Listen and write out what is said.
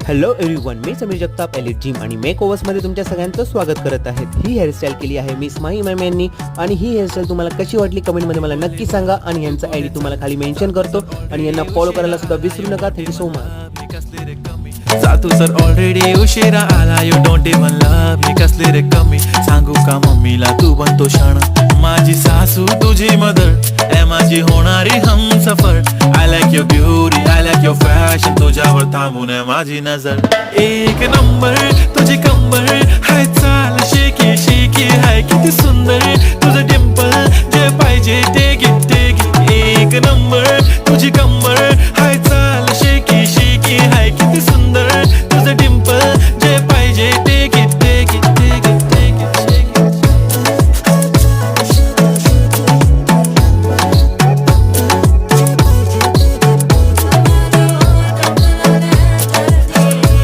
Hello everyone, मी Sameer Jagtap elite gym आणि make ओव्हर्समध्ये तुमच्या सगळ्यांचं स्वागत करत आहेत. ही हेअरस्टाईल केली आहे मिस माही मॅम यांनी आणि ही हेअरस्टाईल तुम्हाला कशी वाटली कमेंटमध्ये मला नक्की सांगा आणि यांचा आयडी तुम्हाला खाली मेन्शन करतो आणि यांना फॉलो करायला सुद्धा विसरू नका. Thank you so much. जातू सर ऑलरेडी उशिरा आला. You don't even love me कसले रे कमी. सांगू का मम्मीला तू बनतो क्षण. माझी सासू तुझी मदर ए माझी होणारी Humsafar. I like your beauty I like your fashion. तुझ्यावर थांबून आहे माझी नजर. एक नंबर तुझी कंबर हाय चाल शेकी शेकी हाय किती सुंदर तुझं डिंपल जे पाहिजे ते घे. एक नंबर तुझी कंबर